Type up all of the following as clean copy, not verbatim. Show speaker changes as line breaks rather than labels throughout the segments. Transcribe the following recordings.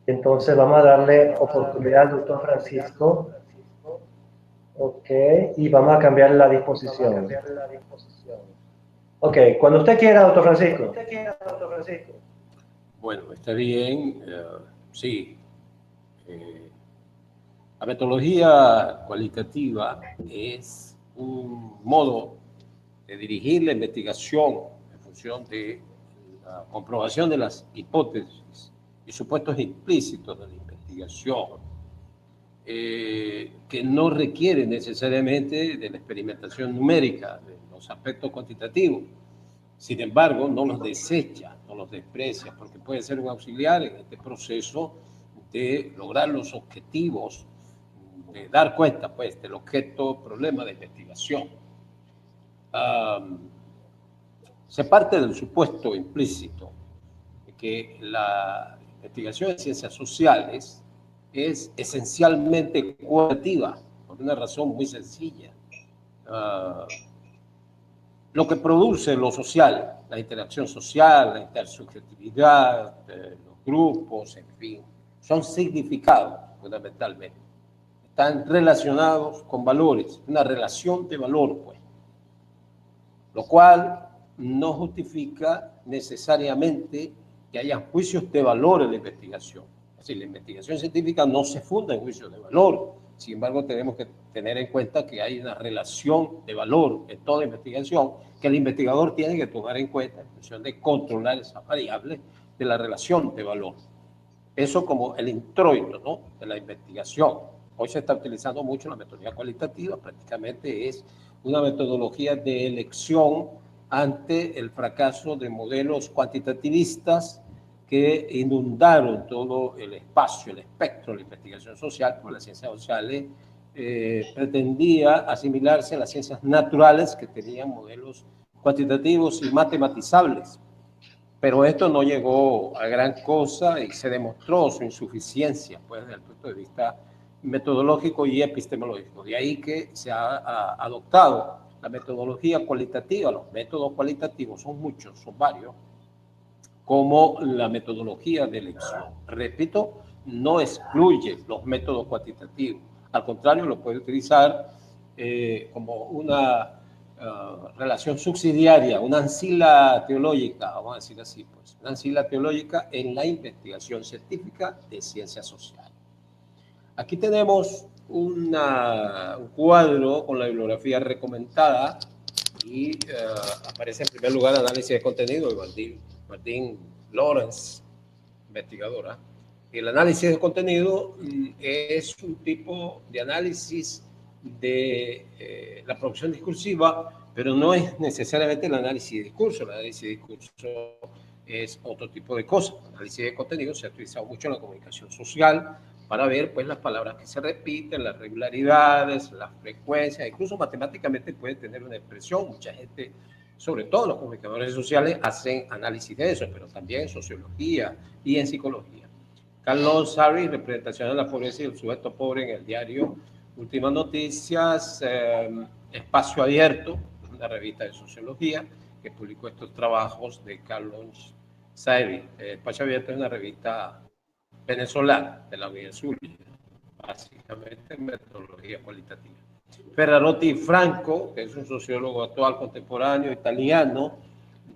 Entonces vamos a darle oportunidad al doctor Francisco. Ok, y vamos a cambiar la disposición. Ok, cuando usted quiera, doctor Francisco.
Bueno, está bien. Sí. Eh, la metodología cualitativa es un modo de dirigir la investigación en función de la comprobación de las hipótesis y supuestos implícitos de la investigación, que no requiere necesariamente de la experimentación numérica, de los aspectos cuantitativos. Sin embargo, no los desecha, no los desprecia, porque puede ser un auxiliar en este proceso de lograr los objetivos, de dar cuenta pues, del objeto problema de investigación. Se parte del supuesto implícito de que la investigación en ciencias sociales es esencialmente cualitativa, por una razón muy sencilla. Uh, lo que produce lo social, la interacción social, la intersubjetividad, los grupos, en fin, son significados fundamentalmente. Están relacionados con valores, una relación de valor, pues. Lo cual no justifica necesariamente que haya juicios de valor en la investigación. Es decir, la investigación científica no se funda en juicios de valor. Sin embargo, tenemos que tener en cuenta que hay una relación de valor en toda investigación que el investigador tiene que tomar en cuenta en función de controlar esas variables de la relación de valor. Eso como el introito, ¿no?, de la investigación. Hoy se está utilizando mucho la metodología cualitativa, prácticamente es una metodología de elección ante el fracaso de modelos cuantitativistas que inundaron todo el espacio, el espectro de la investigación social, porque las ciencias sociales pretendía asimilarse a las ciencias naturales que tenían modelos cuantitativos y matematizables. Pero esto no llegó a gran cosa y se demostró su insuficiencia, pues, desde el punto de vista metodológico y epistemológico. De ahí que se ha adoptado la metodología cualitativa. Los métodos cualitativos son muchos, son varios, como la metodología de elección. Repito, no excluye los métodos cuantitativos. Al contrario, lo puede utilizar como una relación subsidiaria, una ancila teológica, vamos a decir así, pues, una ancila teológica en la investigación científica de ciencias sociales. Aquí tenemos un cuadro con la bibliografía recomendada y aparece en primer lugar análisis de contenido de Martín Lawrence, investigadora. El análisis de contenido es un tipo de análisis de la producción discursiva, pero no es necesariamente el análisis de discurso. El análisis de discurso es otro tipo de cosas. El análisis de contenido se ha utilizado mucho en la comunicación social para ver pues, las palabras que se repiten, las regularidades, las frecuencias, incluso matemáticamente puede tener una expresión. Mucha gente, sobre todo los comunicadores sociales, hacen análisis de eso, pero también en sociología y en psicología. Carlos Harris, representación de la pobreza y el sujeto pobre en el diario Últimas Noticias, Espacio Abierto, una revista de sociología que publicó estos trabajos de Carlos Harris. Espacio Abierto es una revista venezolana de la Universidad Zulia, básicamente metodología cualitativa. Ferrarotti Franco, que es un sociólogo actual contemporáneo italiano,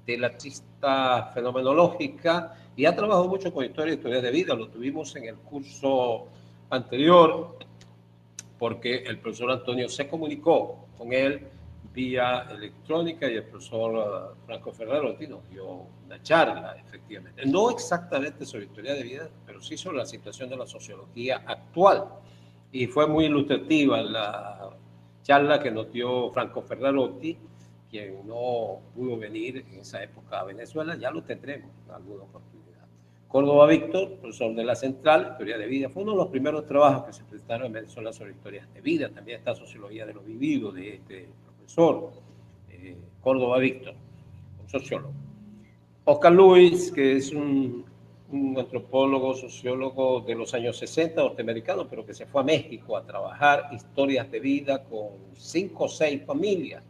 de la artista fenomenológica, y ha trabajado mucho con historia y historias de vida. Lo tuvimos en el curso anterior, porque el profesor Antonio se comunicó con él vía electrónica y el profesor Franco Ferrarotti nos dio una charla, efectivamente. No exactamente sobre historia de vida, pero sí sobre la situación de la sociología actual. Y fue muy ilustrativa la charla que nos dio Franco Ferrarotti, quien no pudo venir en esa época a Venezuela, ya lo tendremos en alguna oportunidad. Córdoba Víctor, profesor de la Central, Historia de Vida, fue uno de los primeros trabajos que se presentaron en Venezuela sobre historias de vida. También está Sociología de lo Vivido, de este profesor, Córdoba Víctor, un sociólogo. Oscar Lewis, que es un antropólogo, sociólogo de los años 60, norteamericano, pero que se fue a México a trabajar historias de vida con 5 o 6 familias.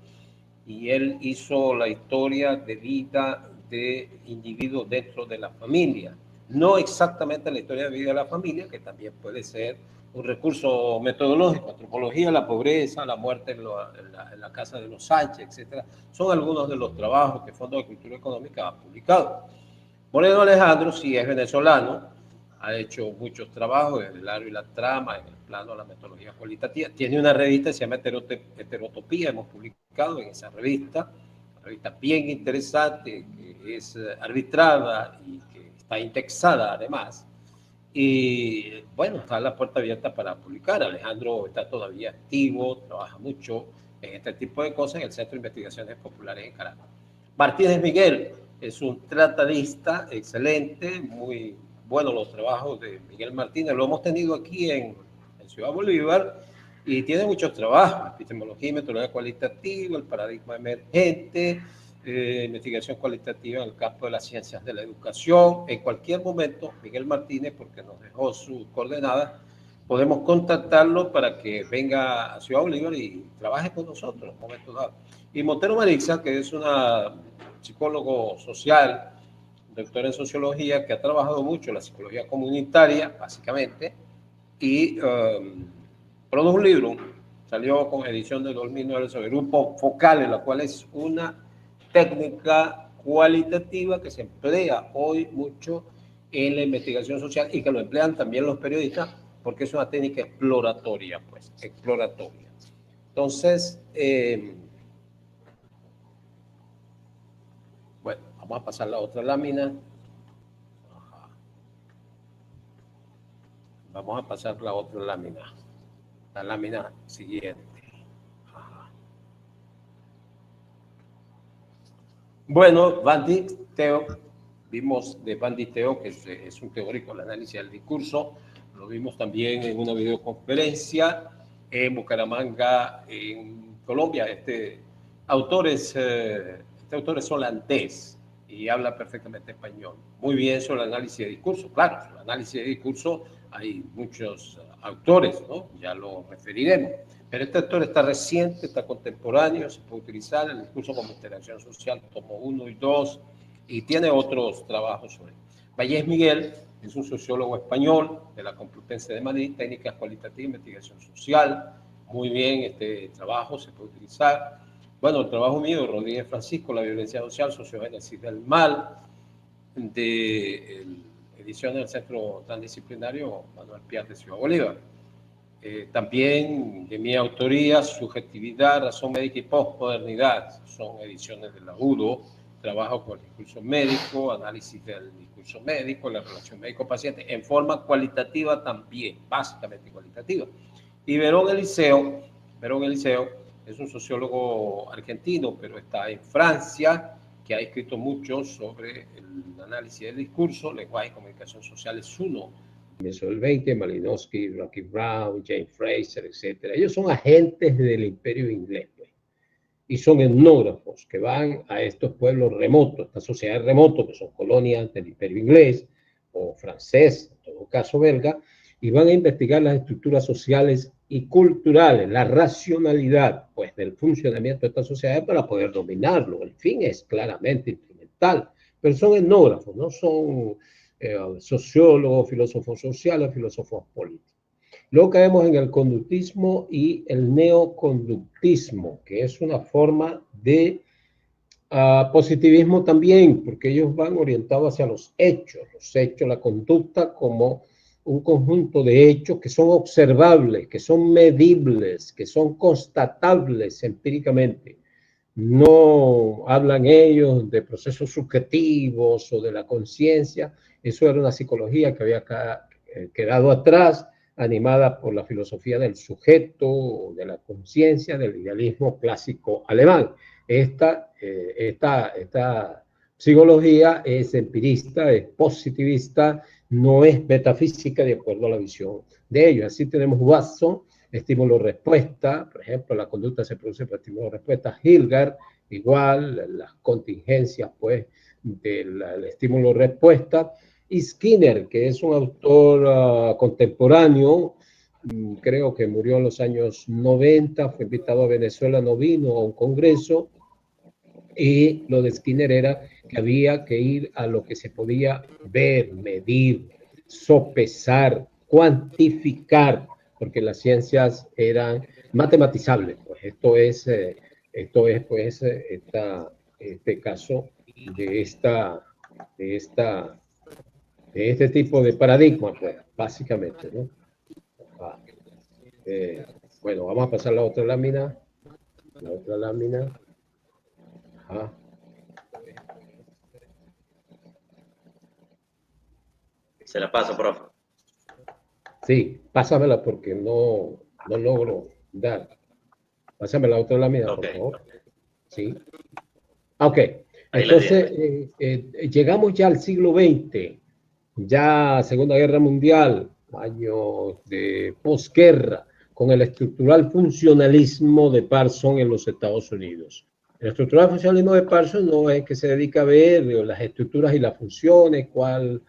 Y él hizo la historia de vida de individuos dentro de la familia. no exactamente la historia de vida de la familia, que también puede ser un recurso metodológico, antropología, la pobreza, la muerte en la casa de los Sánchez, etcétera. Son algunos de los trabajos que Fondo de Cultura Económica ha publicado. Moreno Alejandro, sí es venezolano, ha hecho muchos trabajos en el aro y la trama, en el plano de la metodología cualitativa. Tiene una revista que se llama Heterotopía, hemos publicado en esa revista, una revista bien interesante, que es arbitrada y que está indexada además. Y bueno, está la puerta abierta para publicar. Alejandro está todavía activo, trabaja mucho en este tipo de cosas en el Centro de Investigaciones Populares en Caracas. Martínez Miguel es un tratadista excelente, muy buenos los trabajos de Miguel Martínez. Lo hemos tenido aquí en Ciudad Bolívar y tiene muchos trabajos: epistemología y metodología cualitativa, el paradigma emergente, investigación cualitativa en el campo de las ciencias de la educación. En cualquier momento, Miguel Martínez, porque nos dejó sus coordenadas, podemos contactarlo para que venga a Ciudad Bolívar y trabaje con nosotros en un momento dado. Y Montero Marixa, que es una psicólogo social, doctora en sociología, que ha trabajado mucho en la psicología comunitaria, básicamente, y produjo un libro, salió con edición de 2009 sobre grupos focales, la cual es una técnica cualitativa que se emplea hoy mucho en la investigación social y que lo emplean también los periodistas porque es una técnica exploratoria, pues, exploratoria. Entonces, bueno, vamos a pasar a la otra lámina. Vamos a pasar la otra lámina, la lámina siguiente. Bueno, Van Dijk Theo, vimos de Van Dijk Theo, que es un teórico del análisis del discurso, lo vimos también en una videoconferencia en Bucaramanga, en Colombia. Este autor es holandés y habla perfectamente español. Muy bien sobre el análisis de discurso. Claro, sobre el análisis de discurso hay muchos autores, ¿no? Ya lo referiremos. Pero este autor está reciente, está contemporáneo, se puede utilizar el discurso como interacción social, tomo 1 y 2, y tiene otros trabajos sobre él. Vallés Miguel es un sociólogo español de la Complutense de Madrid, técnicas cualitativas, investigación social. Muy bien, este trabajo se puede utilizar. Bueno, el trabajo mío, Rodríguez Francisco, la violencia social, sociogénesis del mal, de edición del Centro Transdisciplinario Manuel Piar de Ciudad Bolívar. También de mi autoría, Subjetividad, Razón Médica y Postmodernidad, son ediciones de la UDO. Trabajo con el discurso médico, análisis del discurso médico, la relación médico-paciente, en forma cualitativa también, básicamente cualitativa. Y Verón Eliseo es un sociólogo argentino, pero está en Francia, que ha escrito mucho sobre el análisis del discurso, lenguaje y comunicación social es uno. Comienzo del 20, Malinowski, Rocky Brown, James Fraser, etc. Ellos son agentes del imperio inglés, pues, y son etnógrafos que van a estos pueblos remotos, estas sociedades remotas, que son colonias del imperio inglés o francés, en todo caso belga, y van a investigar las estructuras sociales y culturales, la racionalidad, pues, del funcionamiento de estas sociedades para poder dominarlo. El fin es claramente instrumental, pero son etnógrafos, no son sociólogos, filósofos sociales, filósofos políticos. Luego caemos en el conductismo y el neoconductismo, que es una forma de positivismo también, porque ellos van orientados hacia los hechos, la conducta como un conjunto de hechos que son observables, que son medibles, que son constatables empíricamente. No hablan ellos de procesos subjetivos o de la conciencia. Eso era una psicología que había quedado atrás, animada por la filosofía del sujeto, de la conciencia, del idealismo clásico alemán. Esta psicología es empirista, es positivista, no es metafísica de acuerdo a la visión de ellos. Así tenemos Watson, estímulo-respuesta, por ejemplo, la conducta se produce por estímulo-respuesta. Hilgard, igual, las contingencias, pues, del estímulo-respuesta. Y Skinner, que es un autor contemporáneo, creo que murió en los años 90, fue invitado a Venezuela, no vino a un congreso, Y lo de Skinner era que había que ir a lo que se podía ver, medir, sopesar, cuantificar, porque las ciencias eran matematizables. Pues pues este caso de de esta, de este tipo de paradigma, pues, básicamente, ¿no? Ah, bueno, vamos a pasar la otra lámina. La otra lámina. Ah.
Se la paso, profe.
Sí, pásamela porque no logro dar. Pásame la otra lámina, por favor. Sí. Ok. Entonces, llegamos ya al siglo XX, ya Segunda Guerra Mundial, años de posguerra, con el estructural funcionalismo de Parsons en los Estados Unidos. El estructural funcionalismo de Parsons no es que se dedica a ver las estructuras y las funciones, cuál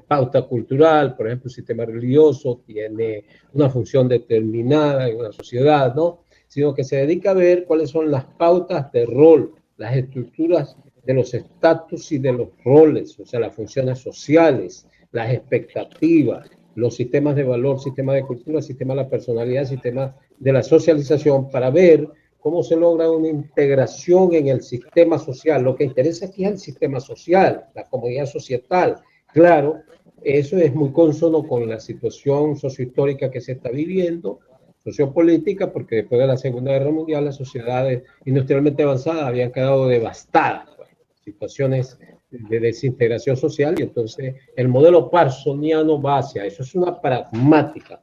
pauta cultural, por ejemplo, el sistema religioso tiene una función determinada en una sociedad, ¿no? Sino que se dedica a ver cuáles son las pautas de rol, las estructuras de los estatus y de los roles, o sea, las funciones sociales, las expectativas, los sistemas de valor, sistema de cultura, sistema de la personalidad, sistema de la socialización, para ver cómo se logra una integración en el sistema social. Lo que interesa aquí es el sistema social, la comunidad societal. Claro, eso es muy consono con la situación sociohistórica que se está viviendo, sociopolítica, porque después de la Segunda Guerra Mundial las sociedades industrialmente avanzadas habían quedado devastadas, pues, situaciones de desintegración social, y entonces el modelo parsoniano va hacia eso. Es una pragmática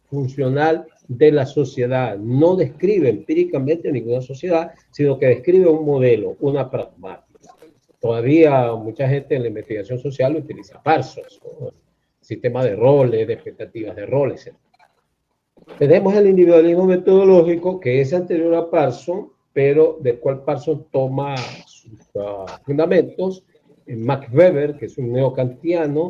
funcional de la sociedad. No describe empíricamente ninguna sociedad, sino que describe un modelo, una pragmática. Todavía mucha gente en la investigación social utiliza Parsons, ¿no? Sistema de roles, de expectativas de roles, etc. Tenemos el individualismo metodológico, que es anterior a Parsons, pero del cual Parsons toma sus fundamentos. Max Weber, que es un neocantiano,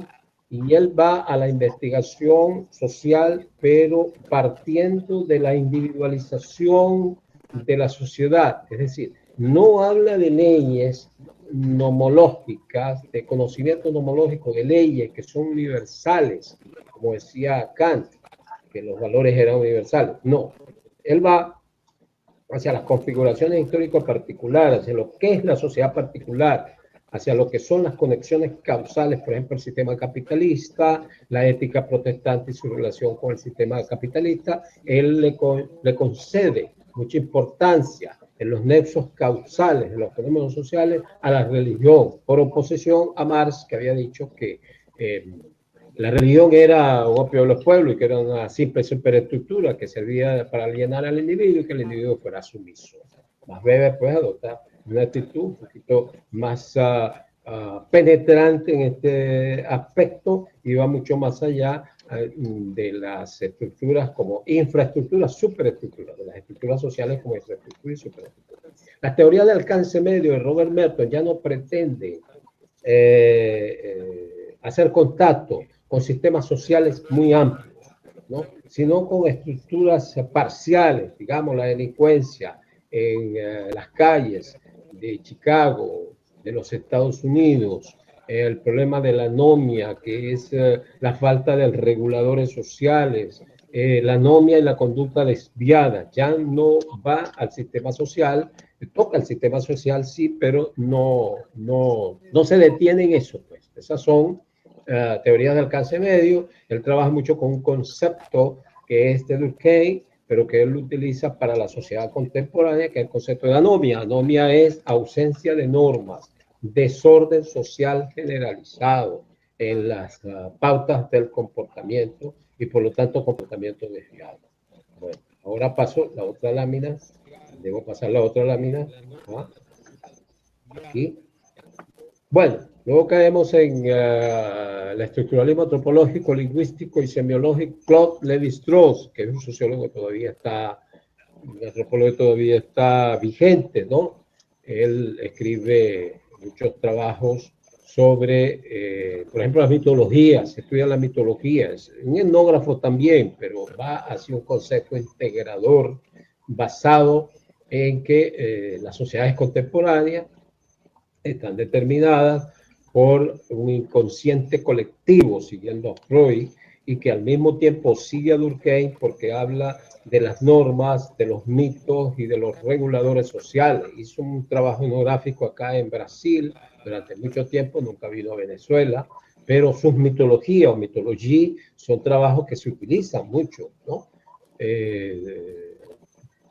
y él va a la investigación social, pero partiendo de la individualización de la sociedad. Es decir, no habla de leyes nomológicas, de conocimiento nomológico, de leyes que son universales, como decía Kant, que los valores eran universales. No, él va hacia las configuraciones históricas particulares, hacia lo que es la sociedad particular, hacia lo que son las conexiones causales, por ejemplo, el sistema capitalista, la ética protestante y su relación con el sistema capitalista. Él le concede mucha importancia en los nexos causales de los fenómenos sociales a la religión, por oposición a Marx, que había dicho que la religión era un opio de los pueblos y que era una simple superestructura que servía para alienar al individuo y que el individuo fuera sumiso. Más Weber pues adopta una actitud un poquito más penetrante en este aspecto y va mucho más allá de las estructuras como infraestructuras, superestructuras, de las estructuras sociales como infraestructura y superestructura. La teoría de alcance medio de Robert Merton ya no pretende hacer contacto con sistemas sociales muy amplios, ¿no? Sino con estructuras parciales, digamos, la delincuencia en las calles de Chicago, de los Estados Unidos, el problema de la anomia, que es la falta de reguladores sociales, la anomia y la conducta desviada. Ya no va al sistema social, toca el sistema social, sí, pero no se detiene en eso, pues. Esas son teorías de alcance medio. Él trabaja mucho con un concepto que es de Durkheim, pero que él lo utiliza para la sociedad contemporánea, que es el concepto de anomia. Anomia es ausencia de normas, desorden social generalizado en las pautas del comportamiento y por lo tanto comportamiento desviado. Bueno, ahora paso la otra lámina. Debo pasar la otra lámina. ¿Ah? Aquí. Bueno, luego caemos en el estructuralismo antropológico, lingüístico y semiológico. Claude Lévi-Strauss, que es un sociólogo que todavía está, un antropólogo que todavía está vigente, ¿no? Él escribe muchos trabajos sobre, por ejemplo, las mitologías, estudia la mitología, es un etnógrafo también, pero va hacia un concepto integrador basado
en que las sociedades contemporáneas están determinadas por un inconsciente colectivo, siguiendo a Freud, y que al mismo tiempo sigue a Durkheim porque habla de las normas, de los mitos y de los reguladores sociales. Hizo un trabajo etnográfico acá en Brasil durante mucho tiempo, nunca vino a Venezuela, pero sus mitologías o mitología son trabajos que se utilizan mucho, ¿no?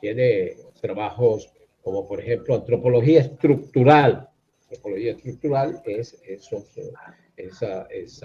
Tiene trabajos como, por ejemplo, antropología estructural. Antropología estructural es ese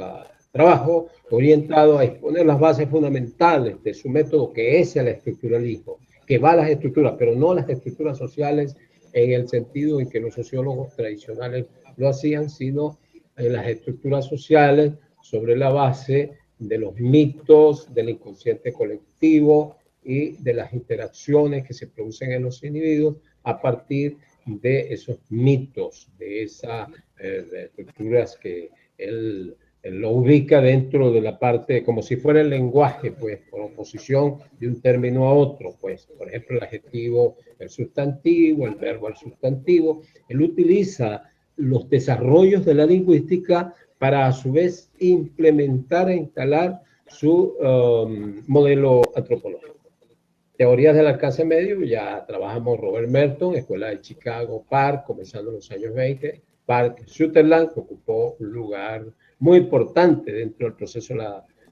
trabajo orientado a exponer las bases fundamentales de su método, que es el estructuralismo, que va a las estructuras, pero no las estructuras sociales en el sentido en que los sociólogos tradicionales lo hacían, sino en las estructuras sociales sobre la base de los mitos, del inconsciente colectivo y de las interacciones que se producen en los individuos a partir de esos mitos, de esas estructuras que él lo ubica dentro de la parte, como si fuera el lenguaje, pues, por oposición de un término a otro, pues, por ejemplo, el adjetivo, el sustantivo, el verbo, el sustantivo. Él utiliza los desarrollos de la lingüística para, a su vez, implementar e instalar su modelo antropológico. Teorías del alcance medio, ya trabajamos Robert Merton, Escuela de Chicago, Park, comenzando en los años 20, Park Sutherland, que ocupó un lugar muy importante dentro del proceso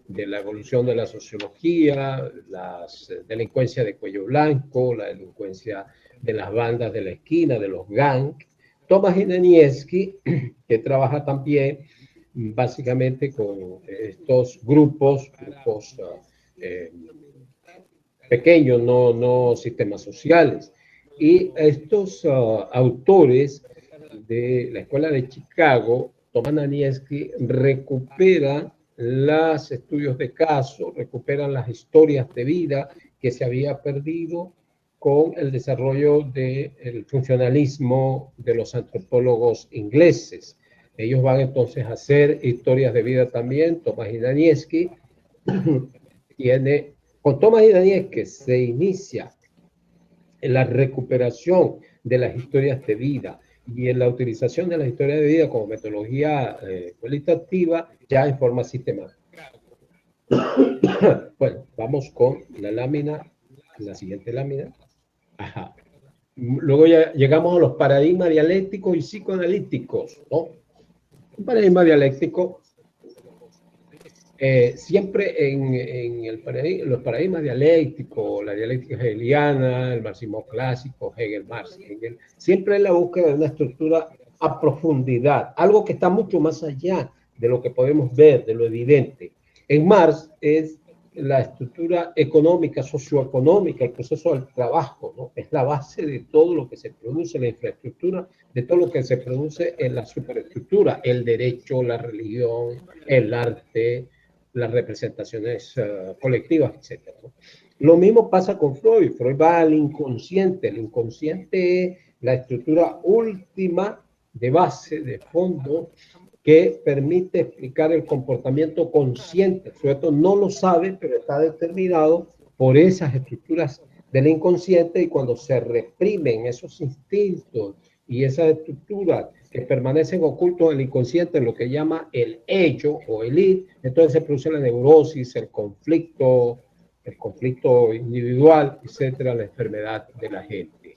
de la evolución de la sociología, la delincuencia de cuello blanco, la delincuencia de las bandas de la esquina, de los gangs. Thomas Hinanieski, que trabaja también básicamente con estos grupos pequeños, no sistemas sociales. Y estos autores de la Escuela de Chicago, Thomas Hinanieski, recuperan los estudios de caso, recuperan las historias de vida que se había perdido con el desarrollo del funcionalismo de los antropólogos ingleses. Ellos van entonces a hacer historias de vida también. Thomas Hinanieski tiene, con Thomas Hinanieski se inicia en la recuperación de las historias de vida y en la utilización de las historias de vida como metodología cualitativa ya en forma sistemática. Bueno, vamos con la lámina, la siguiente lámina. Ajá. Luego ya llegamos a los paradigmas dialécticos y psicoanalíticos, ¿no? Un paradigma dialéctico, siempre en los paradigmas dialécticos, la dialéctica hegeliana, el marxismo clásico, Hegel, siempre es la búsqueda de una estructura a profundidad, algo que está mucho más allá de lo que podemos ver, de lo evidente. En Marx es la estructura económica, socioeconómica, el proceso del trabajo, ¿no? Es la base de todo lo que se produce, la infraestructura, de todo lo que se produce en la superestructura, el derecho, la religión, el arte, las representaciones colectivas, etc. ¿no? Lo mismo pasa con Freud. Freud va al inconsciente. El inconsciente es la estructura última de base, de fondo, que permite explicar el comportamiento consciente. El sujeto no lo sabe, pero está determinado por esas estructuras del inconsciente, y cuando se reprimen esos instintos y esas estructuras que permanecen ocultos en el inconsciente, lo que llama el ello o el id, entonces se produce la neurosis, el conflicto individual, etcétera, la enfermedad de la gente.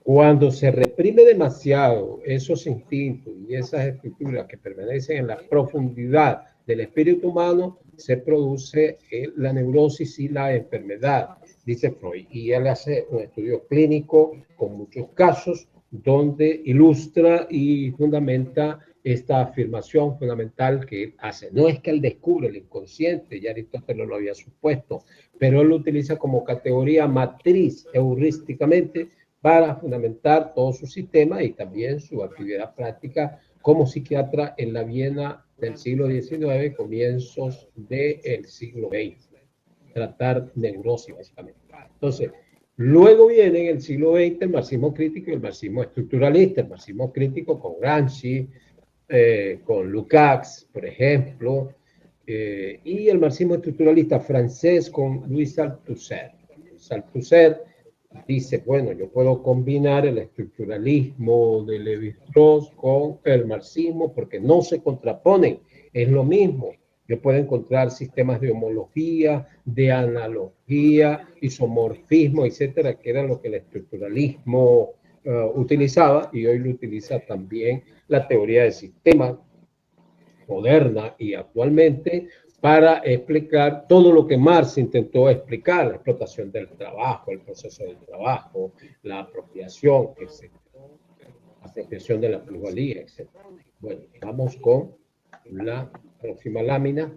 Cuando se reprime demasiado esos instintos y esas estructuras que permanecen en la profundidad del espíritu humano, se produce la neurosis y la enfermedad, dice Freud. Y él hace un estudio clínico con muchos casos donde ilustra y fundamenta esta afirmación fundamental que él hace. No es que él descubre el inconsciente, ya Aristóteles lo había supuesto, pero él lo utiliza como categoría matriz heurísticamente para fundamentar todo su sistema y también su actividad práctica como psiquiatra en la Viena del siglo XIX, comienzos del siglo XX. Tratar neurosis, básicamente. Entonces, luego viene en el siglo XX el marxismo crítico y el marxismo estructuralista. El marxismo crítico con Gramsci, con Lukács, por ejemplo, y el marxismo estructuralista francés con Louis Althusser. Althusser dice, bueno, yo puedo combinar el estructuralismo de Lévi-Strauss con el marxismo porque no se contraponen, es lo mismo. Yo puedo encontrar sistemas de homología, de analogía, isomorfismo, etcétera, que era lo que el estructuralismo utilizaba, y hoy lo utiliza también la teoría de sistemas moderna y actualmente para explicar todo lo que Marx intentó explicar: la explotación del trabajo, el proceso del trabajo, la apropiación, etc. La apropiación de la plusvalía, etc. Bueno, vamos con la próxima lámina.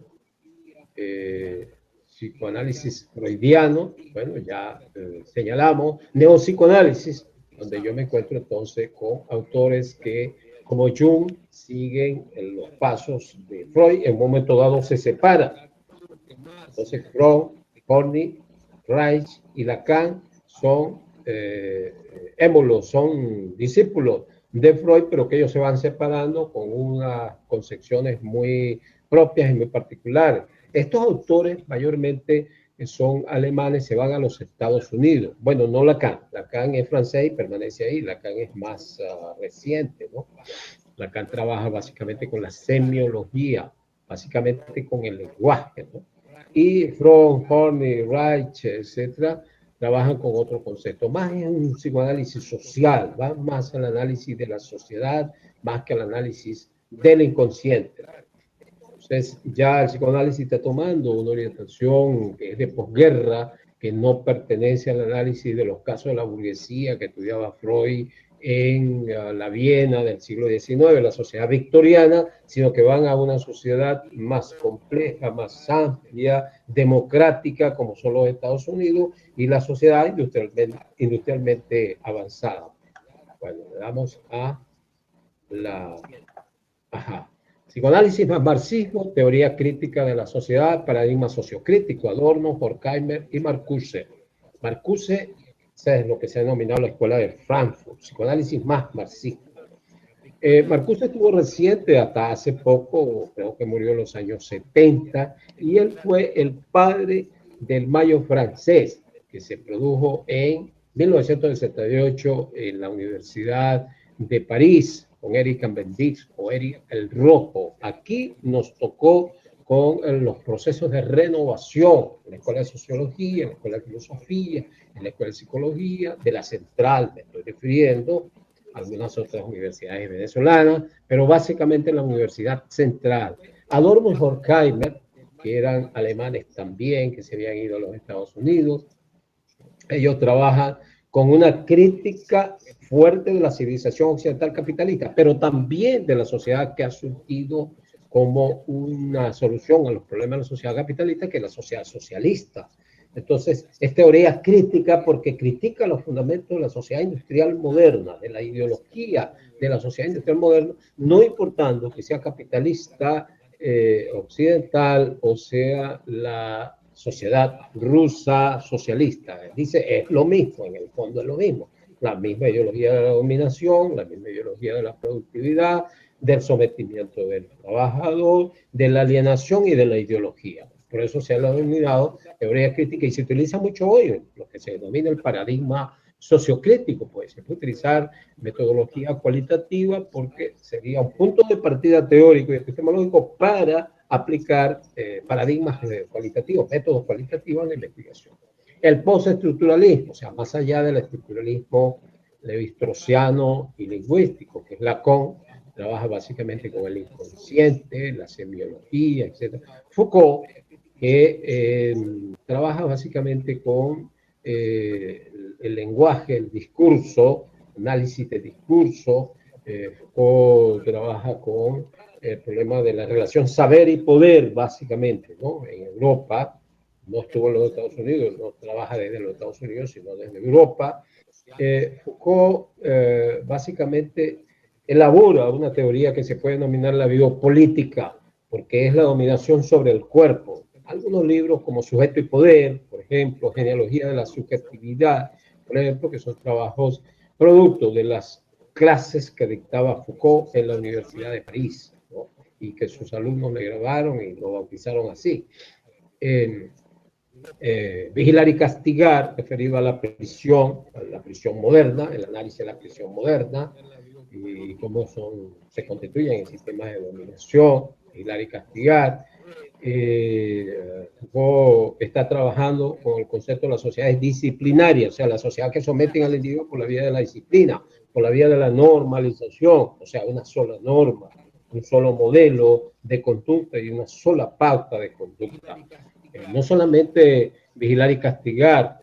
Psicoanálisis freudiano. Bueno, ya señalamos neopsicoanálisis, donde yo me encuentro entonces con autores que, como Jung, siguen en los pasos de Freud. En un momento dado se separan. Entonces Freud, Horney, Reich y Lacan son émulos, son discípulos de Freud, pero que ellos se van separando con unas concepciones muy propias y muy particulares. Estos autores mayormente son alemanes, se van a los Estados Unidos. Bueno, no Lacan. Lacan es francés y permanece ahí. Lacan es más reciente, ¿no? Lacan trabaja básicamente con la semiología, básicamente con el lenguaje, ¿no? Y Freud, Horney, Reich, etcétera, trabajan con otro concepto. Más es un psicoanálisis social, va más al análisis de la sociedad, más que al análisis del inconsciente. Entonces, ya el psicoanálisis está tomando una orientación que es de posguerra, que no pertenece al análisis de los casos de la burguesía que estudiaba Freud en la Viena del siglo XIX, la sociedad victoriana, sino que van a una sociedad más compleja, más amplia, democrática, como son los Estados Unidos, y la sociedad industrialmente avanzada. Bueno, le damos a la... Ajá. Psicoanálisis más marxismo, teoría crítica de la sociedad, paradigma sociocrítico, Adorno, Horkheimer y Marcuse. Marcuse es lo que se ha denominado la escuela de Frankfurt, psicoanálisis más marxismo. Marcuse estuvo reciente, hasta hace poco, creo que murió en los años 70, y él fue el padre del Mayo francés, que se produjo en 1968 en la Universidad de París, con Eric Cambendix o Eric el Rojo. Aquí nos tocó con los procesos de renovación en la Escuela de Sociología, en la Escuela de Filosofía, en la Escuela de Psicología, de la Central, me estoy refiriendo, algunas otras universidades venezolanas, pero básicamente la Universidad Central. Adorno y Horkheimer, que eran alemanes también, que se habían ido a los Estados Unidos, ellos trabajan con una crítica fuerte de la civilización occidental capitalista, pero también de la sociedad que ha surgido como una solución a los problemas de la sociedad capitalista, que es la sociedad socialista. Entonces, es teoría crítica porque critica los fundamentos de la sociedad industrial moderna, de la ideología de la sociedad industrial moderna, no importando que sea capitalista occidental o sea la sociedad rusa socialista. Dice, es lo mismo, en el fondo es lo mismo. La misma ideología de la dominación, la misma ideología de la productividad, del sometimiento del trabajador, de la alienación y de la ideología. Por eso se ha denominado teoría crítica y se utiliza mucho hoy, lo que se denomina el paradigma sociocrítico. Pues se puede utilizar metodología cualitativa porque sería un punto de partida teórico y epistemológico para aplicar paradigmas cualitativos, métodos cualitativos en la investigación. El postestructuralismo, o sea, más allá del estructuralismo levi-straussiano y lingüístico, que es Lacan, trabaja básicamente con el inconsciente, la semiología, etc. Foucault, que trabaja básicamente con el lenguaje, el discurso, análisis de discurso. Foucault trabaja con el problema de la relación saber y poder, básicamente, ¿no? En Europa, no estuvo en los Estados Unidos, no trabaja desde los Estados Unidos, sino desde Europa. Foucault básicamente elabora una teoría que se puede denominar la biopolítica, porque es la dominación sobre el cuerpo. Algunos libros como Sujeto y Poder, por ejemplo, Genealogía de la Subjetividad, por ejemplo, que son trabajos producto de las clases que dictaba Foucault en la Universidad de París, ¿no? Y que sus alumnos le grabaron y lo bautizaron así. Vigilar y castigar, referido a la prisión moderna, el análisis de la prisión moderna y cómo se constituyen en sistemas de dominación. Vigilar y castigar. Foucault está trabajando con el concepto de las sociedades disciplinarias, o sea, las sociedades que someten al individuo por la vía de la disciplina, por la vía de la normalización, o sea, una sola norma, un solo modelo de conducta y una sola pauta de conducta. No solamente vigilar y castigar,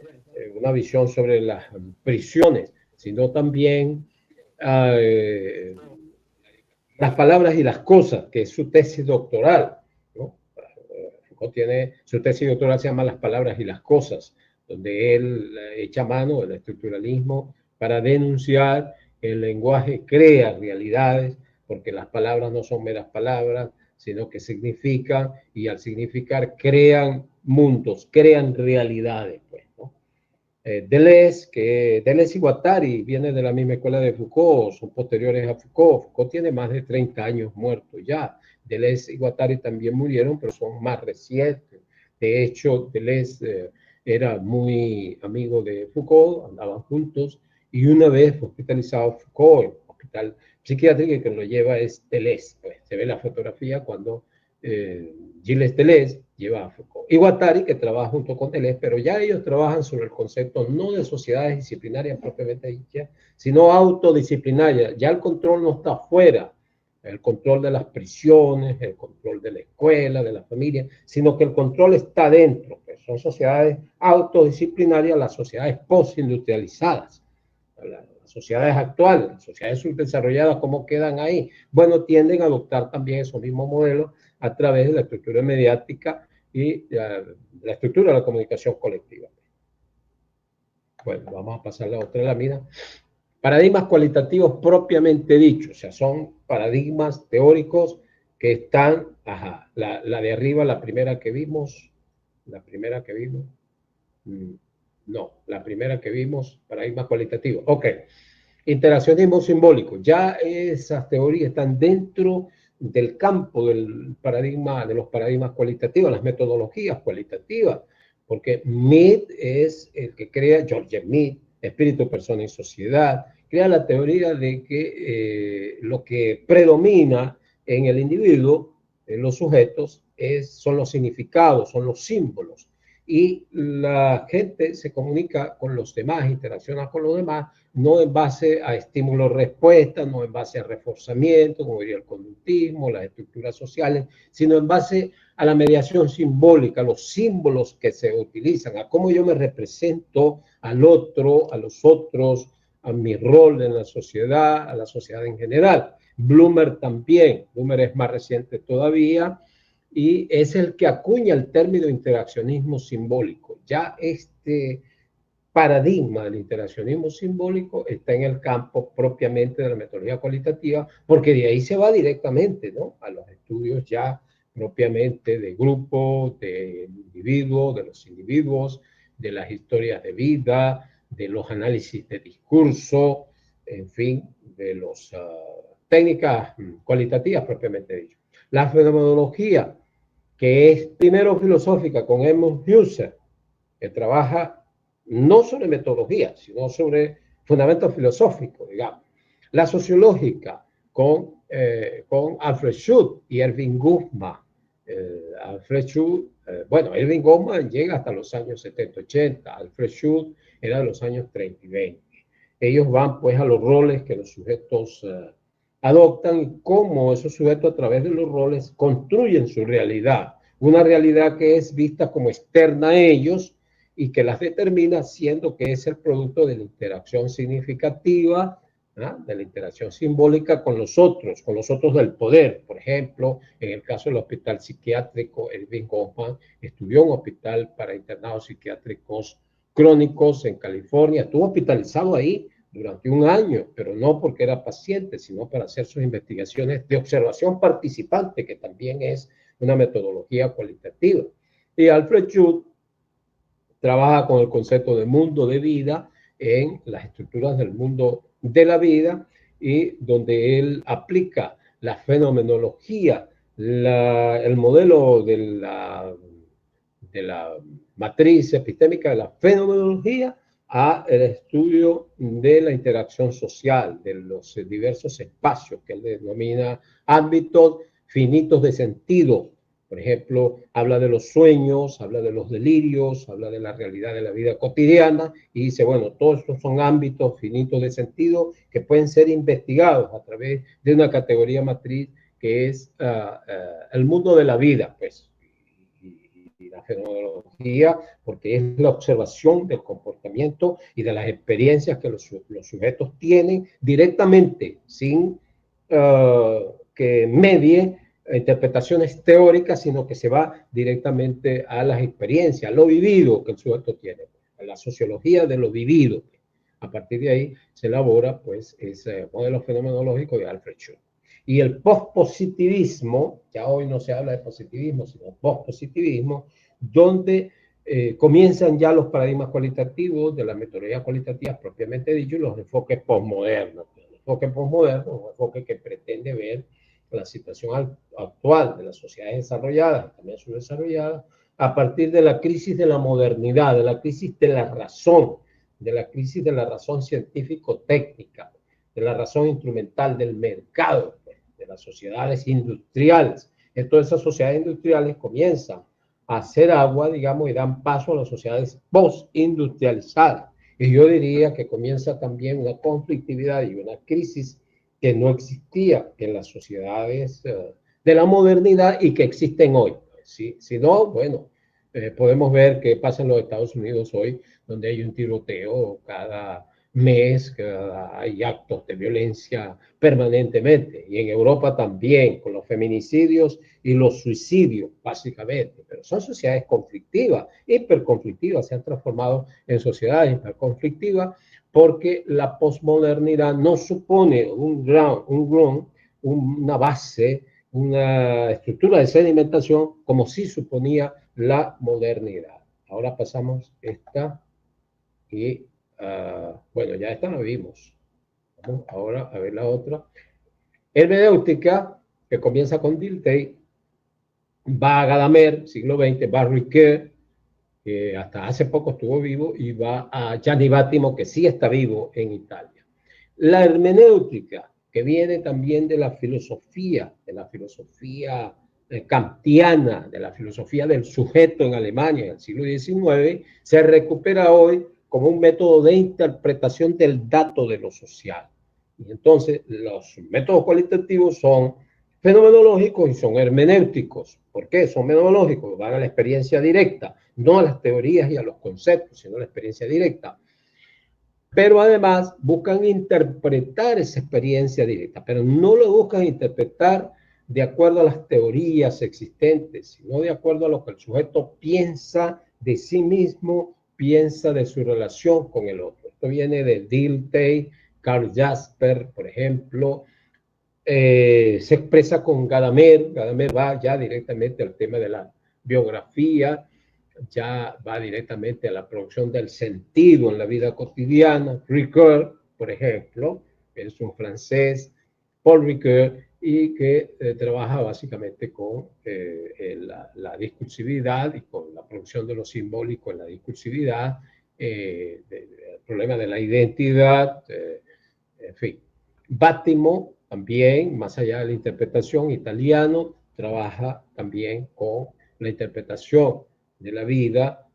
una visión sobre las prisiones, sino también las palabras y las cosas, que es su tesis doctoral, ¿no? Foucault tiene su tesis doctoral, se llama Las palabras y las cosas, donde él echa mano del estructuralismo para denunciar que el lenguaje crea realidades, porque las palabras no son meras palabras, sino que significan, y al significar crean mundos, crean realidades, pues, ¿no? Deleuze y Guattari vienen de la misma escuela de Foucault, son posteriores a Foucault. Foucault tiene más de 30 años muerto ya. Deleuze y Guattari también murieron, pero son más recientes. De hecho, Deleuze era muy amigo de Foucault, andaban juntos, y una vez hospitalizado Foucault, el hospital psiquiátrico que lo lleva es Deleuze. Pues, se ve la fotografía cuando Gilles Deleuze lleva a Foucault. Y Guattari, que trabaja junto con Deleuze, pero ya ellos trabajan sobre el concepto no de sociedades disciplinarias propiamente dichas, sino autodisciplinarias. Ya el control no está afuera, el control de las prisiones, el control de la escuela, de la familia, sino que el control está dentro. Pues son sociedades autodisciplinarias, las sociedades postindustrializadas, las sociedades actuales, las sociedades subdesarrolladas, ¿cómo quedan ahí? Bueno, tienden a adoptar también esos mismos modelos a través de la estructura mediática y la estructura de la comunicación colectiva. Bueno, vamos a pasar a la otra lámina. Paradigmas cualitativos propiamente dichos, o sea, son paradigmas teóricos que están, la de arriba, la primera que vimos, no, la primera que vimos, paradigmas cualitativos. Ok, interaccionismo simbólico, ya esas teorías están dentro del campo del paradigma, de los paradigmas cualitativos, las metodologías cualitativas, porque Mead es el que crea, George Mead, Espíritu, Persona y Sociedad, crea la teoría de que lo que predomina en el individuo, en los sujetos, son los significados, son los símbolos, y la gente se comunica con los demás, interacciona con los demás, no en base a estímulo-respuesta, no en base a reforzamiento, como diría el conductismo, las estructuras sociales, sino en base a la mediación simbólica, los símbolos que se utilizan, a cómo yo me represento al otro, a los otros, a mi rol en la sociedad, a la sociedad en general. Blumer también, Blumer es más reciente todavía, y es el que acuña el término interaccionismo simbólico. Ya este paradigma del interaccionismo simbólico está en el campo propiamente de la metodología cualitativa, porque de ahí se va directamente, ¿no?, a los estudios ya propiamente de grupo, de individuo, de los individuos, de las historias de vida, de los análisis de discurso, en fin, de las técnicas cualitativas propiamente dicho. La fenomenología, que es primero filosófica con Edmund Husserl, que trabaja no sobre metodología, sino sobre fundamentos filosóficos, digamos. La sociológica con Alfred Schut y Erving Goffman. Alfred Schut, Erving Goffman llega hasta los años 70, 80. Alfred Schut era de los años 30 y 20. Ellos van pues a los roles que los sujetos adoptan y cómo esos sujetos a través de los roles construyen su realidad. Una realidad que es vista como externa a ellos y que las determina, siendo que es el producto de la interacción significativa, ¿ah?, de la interacción simbólica con los otros del poder. Por ejemplo, en el caso del hospital psiquiátrico, Erving Goffman estudió en un hospital para internados psiquiátricos crónicos en California, estuvo hospitalizado ahí durante un año, pero no porque era paciente, sino para hacer sus investigaciones de observación participante, que también es una metodología cualitativa. Y Alfred Schut trabaja con el concepto de mundo de vida en las estructuras del mundo de la vida, y donde él aplica la fenomenología, el modelo de matriz epistémica de la fenomenología a el estudio de la interacción social, de los diversos espacios que él denomina ámbitos finitos de sentido. Por ejemplo, habla de los sueños, habla de los delirios, habla de la realidad de la vida cotidiana y dice, bueno, todos estos son ámbitos finitos de sentido que pueden ser investigados a través de una categoría matriz que es el mundo de la vida, pues, y la fenomenología, porque es la observación del comportamiento y de las experiencias que los sujetos tienen directamente, sin que medie interpretaciones teóricas, sino que se va directamente a las experiencias, a lo vivido que el sujeto tiene, a la sociología de lo vivido. A partir de ahí se elabora pues ese modelo fenomenológico de Alfred Schultz. Y el pospositivismo, ya hoy no se habla de positivismo, sino pospositivismo, donde comienzan ya los paradigmas cualitativos de la metodología cualitativa propiamente dicho y los enfoques posmodernos. El enfoque posmoderno es un enfoque que pretende ver la situación actual de las sociedades desarrolladas y también subdesarrolladas a partir de la crisis de la modernidad, de la crisis de la razón científico-técnica, de la razón instrumental del mercado, de las sociedades industriales. Entonces esas sociedades industriales comienzan a hacer agua, digamos, y dan paso a las sociedades postindustrializadas. Y yo diría que comienza también una conflictividad y una crisis que no existía en las sociedades de la modernidad y que existen hoy. Si no, bueno, podemos ver qué pasa en los Estados Unidos hoy, donde hay un tiroteo cada mes, hay actos de violencia permanentemente. Y en Europa también, con los feminicidios y los suicidios, básicamente. Pero son sociedades conflictivas, hiperconflictivas, se han transformado en sociedades hiperconflictivas, porque la posmodernidad no supone una base, una estructura de sedimentación como sí suponía la modernidad. Ahora pasamos esta y, bueno, ya esta la vimos. Vamos ahora a ver la otra. Hermenéutica, que comienza con Dilthey, va a Gadamer, siglo XX, va a Ricoeur, que hasta hace poco estuvo vivo, y va a Gianni Vattimo, que sí está vivo en Italia. La hermenéutica, que viene también de la filosofía kantiana, de la filosofía del sujeto en Alemania en el siglo XIX, se recupera hoy como un método de interpretación del dato de lo social. Y entonces los métodos cualitativos son fenomenológicos y son hermenéuticos. ¿Por qué? Son fenomenológicos, van a la experiencia directa, no a las teorías y a los conceptos, sino a la experiencia directa. Pero además buscan interpretar esa experiencia directa, pero no lo buscan interpretar de acuerdo a las teorías existentes, sino de acuerdo a lo que el sujeto piensa de sí mismo, piensa de su relación con el otro. Esto viene de Dilthey, Karl Jasper, por ejemplo. Se expresa con Gadamer. Gadamer va ya directamente al tema de la biografía, ya va directamente a la producción del sentido en la vida cotidiana. Ricoeur, por ejemplo, es un francés, Paul Ricoeur, y que trabaja básicamente con la discursividad y con la producción de lo simbólico en la discursividad, el problema de la identidad, en fin. Vattimo también, más allá de la interpretación, italiano, trabaja también con la interpretación de la vida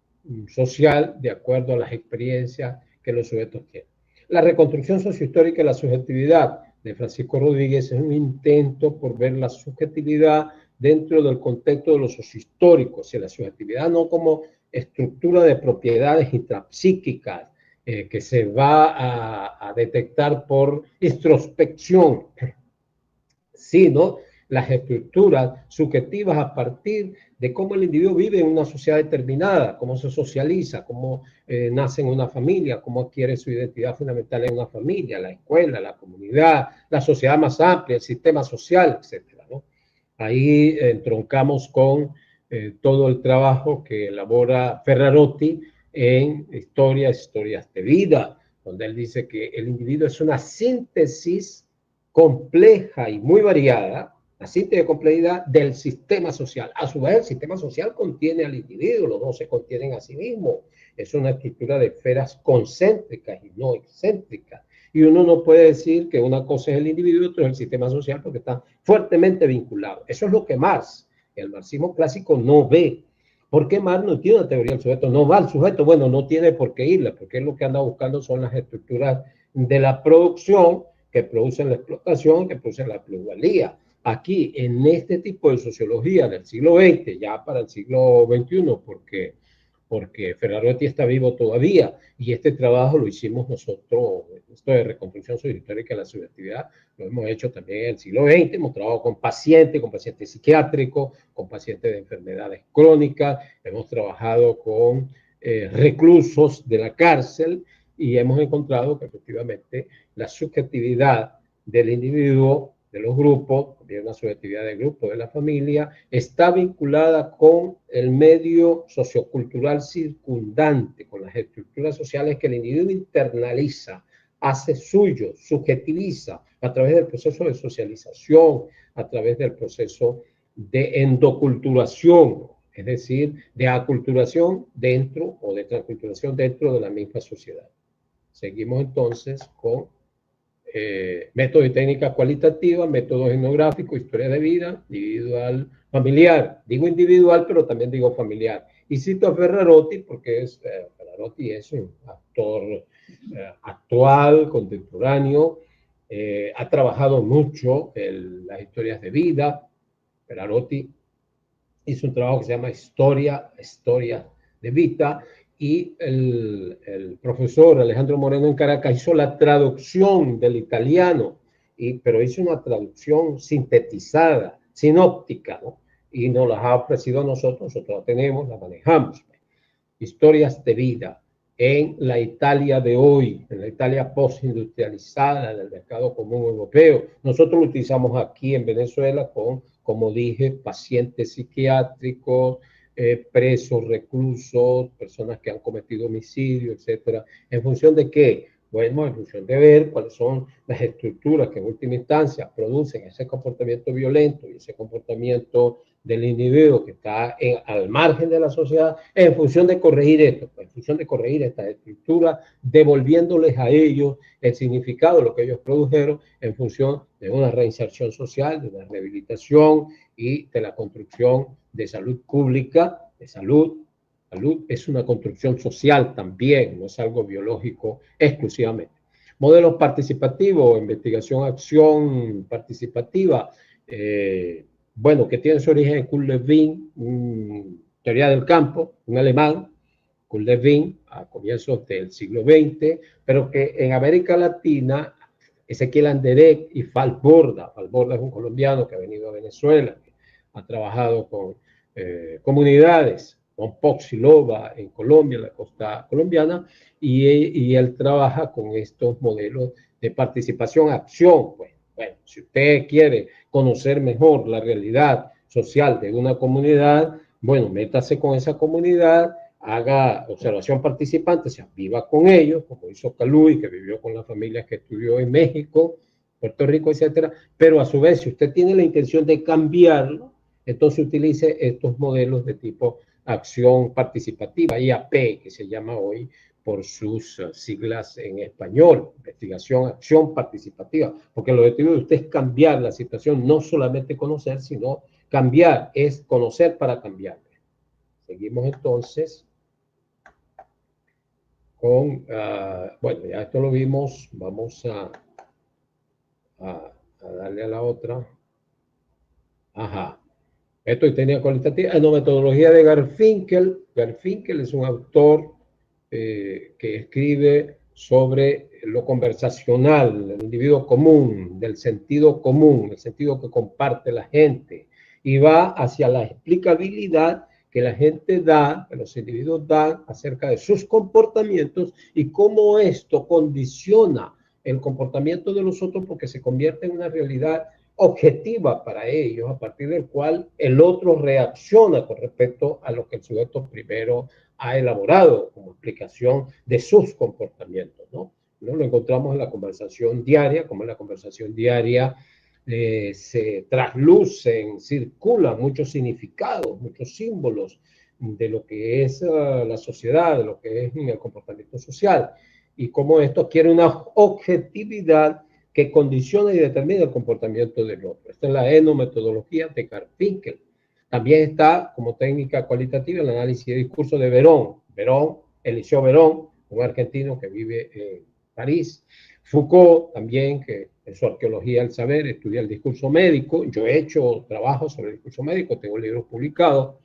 social de acuerdo a las experiencias que los sujetos tienen. La reconstrucción sociohistórica de la subjetividad de Francisco Rodríguez es un intento por ver la subjetividad dentro del contexto de lo sociohistórico, o sea, la subjetividad no como estructura de propiedades intrapsíquicas que se va a detectar por introspección, sino las estructuras subjetivas a partir de cómo el individuo vive en una sociedad determinada, cómo se socializa, cómo nace en una familia, cómo adquiere su identidad fundamental en una familia, la escuela, la comunidad, la sociedad más amplia, el sistema social, etc., ¿no? Ahí entroncamos con todo el trabajo que elabora Ferrarotti en Historias de vida, donde él dice que el individuo es una síntesis compleja y muy variada la síntesis de complejidad del sistema social. A su vez, el sistema social contiene al individuo, los dos se contienen a sí mismos. Es una estructura de esferas concéntricas y no excéntricas. Y uno no puede decir que una cosa es el individuo y otra es el sistema social porque están fuertemente vinculados. Eso es lo que Marx, el marxismo clásico, no ve. ¿Por qué Marx no tiene una teoría del sujeto? No va al sujeto. Bueno, no tiene por qué irla, porque él lo que anda buscando son las estructuras de la producción que producen la explotación, que producen la plusvalía. Aquí, en este tipo de sociología del siglo XX, ya para el siglo XXI, porque Ferrarotti está vivo todavía, y este trabajo lo hicimos nosotros, esto de reconstrucción sociohistórica de la subjetividad, lo hemos hecho también en el siglo XX, hemos trabajado con pacientes psiquiátricos, con pacientes de enfermedades crónicas, hemos trabajado con reclusos de la cárcel, y hemos encontrado que efectivamente la subjetividad del individuo, de los grupos, también una subjetividad del grupo, de la familia, está vinculada con el medio sociocultural circundante, con las estructuras sociales que el individuo internaliza, hace suyo, subjetiviza a través del proceso de socialización, a través del proceso de endoculturación, es decir, de aculturación dentro o de transculturación dentro de la misma sociedad. Seguimos entonces con métodos y técnicas cualitativas, métodos etnográficos, historia de vida, individual, familiar. Digo individual, pero también digo familiar. Y cito a Ferrarotti porque Ferrarotti es un actor actual, contemporáneo, ha trabajado mucho en las historias de vida. Ferrarotti hizo un trabajo que se llama Historia de Vida, y el profesor Alejandro Moreno en Caracas hizo la traducción del italiano, pero hizo una traducción sintetizada, sinóptica, ¿no? Y nos las ha ofrecido a nosotros la tenemos, la manejamos. Historias de vida en la Italia de hoy, en la Italia postindustrializada del mercado común europeo. Nosotros lo utilizamos aquí en Venezuela con, como dije, pacientes psiquiátricos, presos, reclusos, personas que han cometido homicidio, etcétera. ¿En función de qué? Bueno, en función de ver cuáles son las estructuras que en última instancia producen ese comportamiento violento y ese comportamiento del individuo que está al margen de la sociedad, en función de corregir esto, en función de corregir estas estructuras, devolviéndoles a ellos el significado de lo que ellos produjeron, en función de una reinserción social, de una rehabilitación y de la construcción de salud pública, de salud. Salud es una construcción social también, no es algo biológico exclusivamente. Modelos participativos, investigación, acción participativa, bueno, que tiene su origen en Kurt Lewin, teoría del campo, un alemán, Kurt Lewin, a comienzos del siglo XX, pero que en América Latina, Ezequiel Anderek y Falborda es un colombiano que ha venido a Venezuela, ha trabajado con comunidades, con Poxilova en Colombia, en la costa colombiana, y él trabaja con estos modelos de participación-acción. Pues, bueno, si usted quiere conocer mejor la realidad social de una comunidad, bueno, métase con esa comunidad, haga observación participante, o sea, viva con ellos, como hizo Caluy, que vivió con las familias que estudió en México, Puerto Rico, etcétera, pero a su vez, si usted tiene la intención de cambiarlo, entonces utilice estos modelos de tipo acción participativa, IAP, que se llama hoy por sus siglas en español, investigación, acción participativa, porque el objetivo de usted es cambiar la situación, no solamente conocer, sino cambiar, es conocer para cambiar. Seguimos entonces con, bueno, ya esto lo vimos, vamos a darle a la otra. Ajá. Esto y tenía cualitativa. No, metodología de Garfinkel. Garfinkel es un autor que escribe sobre lo conversacional, el individuo común, del sentido común, el sentido que comparte la gente, y va hacia la explicabilidad que la gente da, que los individuos dan acerca de sus comportamientos y cómo esto condiciona el comportamiento de los otros porque se convierte en una realidad objetiva para ellos, a partir del cual el otro reacciona con respecto a lo que el sujeto primero ha elaborado como explicación de sus comportamientos, ¿no? Lo encontramos en la conversación diaria, como en la conversación diaria se traslucen, circulan muchos significados, muchos símbolos de lo que es la sociedad, de lo que es el comportamiento social, y cómo esto adquiere una objetividad que condiciona y determina el comportamiento del otro. Esta es la enometodología de Garfinkel. También está como técnica cualitativa el análisis de discurso de Verón. Eliseo Verón, un argentino que vive en París. Foucault también, que en su arqueología del saber estudia el discurso médico. Yo he hecho trabajos sobre el discurso médico, tengo libros publicados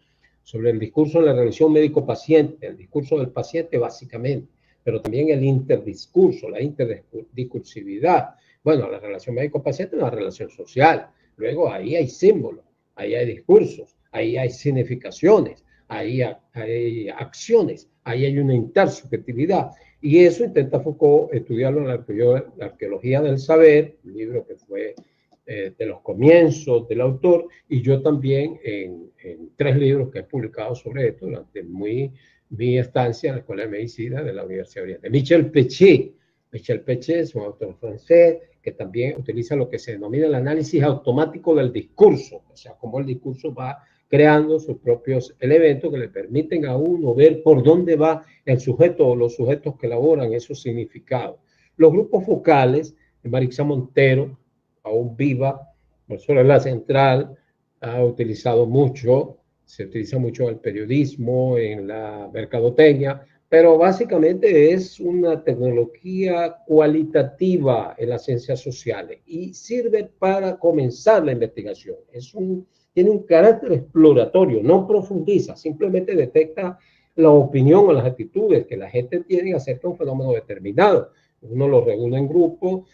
sobre el discurso en la relación médico-paciente, el discurso del paciente básicamente, pero también el interdiscurso, la interdiscursividad. Bueno, la relación médico-paciente es una relación social. Luego ahí hay símbolos, ahí hay discursos, ahí hay significaciones, ahí hay acciones, ahí hay una intersubjetividad. Y eso intenta Foucault estudiarlo en la arqueología del saber, un libro que fue de los comienzos del autor, y yo también en 3 libros que he publicado sobre esto durante mi estancia en la Escuela de Medicina de la Universidad de Oriente. Michel Pechet es un autor francés que también utiliza lo que se denomina el análisis automático del discurso, o sea, cómo el discurso va creando sus propios elementos que le permiten a uno ver por dónde va el sujeto o los sujetos que elaboran esos significados. Los grupos focales, Marixa Montero, aún viva, profesora de la Central, ha utilizado mucho, se utiliza mucho en el periodismo, en la mercadotecnia, pero básicamente es una tecnología cualitativa en las ciencias sociales y sirve para comenzar la investigación. Tiene un carácter exploratorio, no profundiza, simplemente detecta la opinión o las actitudes que la gente tiene acerca de un fenómeno determinado. Uno lo reúne en grupos,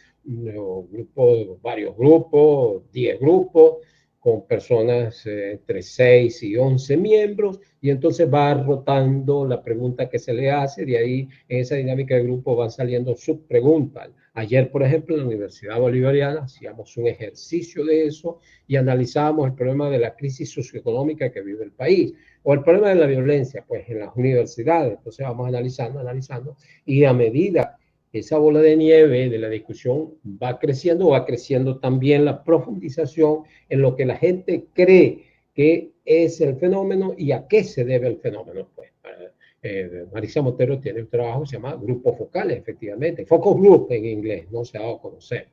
varios grupos, 10 grupos, con personas entre 6 y 11 miembros, y entonces va rotando la pregunta que se le hace, de ahí en esa dinámica de grupo van saliendo subpreguntas. Ayer, por ejemplo, en la Universidad Bolivariana hacíamos un ejercicio de eso y analizábamos el problema de la crisis socioeconómica que vive el país, o el problema de la violencia, pues en las universidades. Entonces vamos analizando, y a medida esa bola de nieve de la discusión va creciendo también la profundización en lo que la gente cree que es el fenómeno y a qué se debe el fenómeno. Pues, Marixa Montero tiene un trabajo que se llama grupos focales, efectivamente, focus group en inglés, no se ha dado a conocer.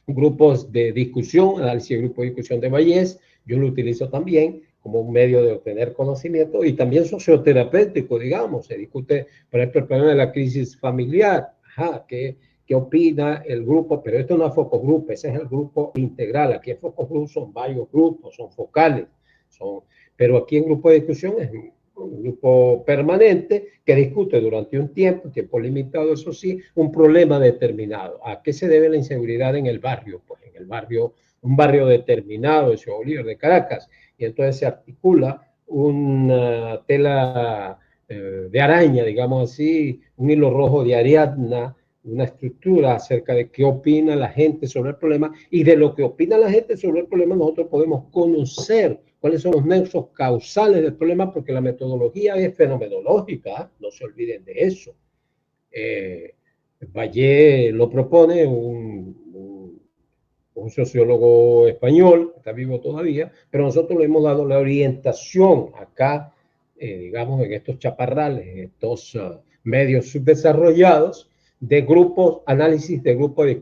Grupos de discusión, análisis de grupo de discusión de Bayes, yo lo utilizo también como un medio de obtener conocimiento y también socioterapéutico, digamos. Se discute, por ejemplo, el problema de la crisis familiar. ¿Qué opina el grupo? Pero esto no es focus group, ese es el grupo integral. Aquí en focus group son varios grupos, son focales. Pero aquí en grupo de discusión es un grupo permanente que discute durante un tiempo limitado, eso sí, un problema determinado. ¿A qué se debe la inseguridad en el barrio? Pues en el barrio, un barrio determinado de Ciudad Bolívar, de Caracas, y entonces se articula una tela de araña, digamos así, un hilo rojo de Ariadna, una estructura acerca de qué opina la gente sobre el problema, y de lo que opina la gente sobre el problema nosotros podemos conocer cuáles son los nexos causales del problema, porque la metodología es fenomenológica, no se olviden de eso. Valle lo propone, un sociólogo español, está vivo todavía, pero nosotros le hemos dado la orientación acá, digamos, en estos chaparrales, en estos medios subdesarrollados, de grupos, análisis de grupo de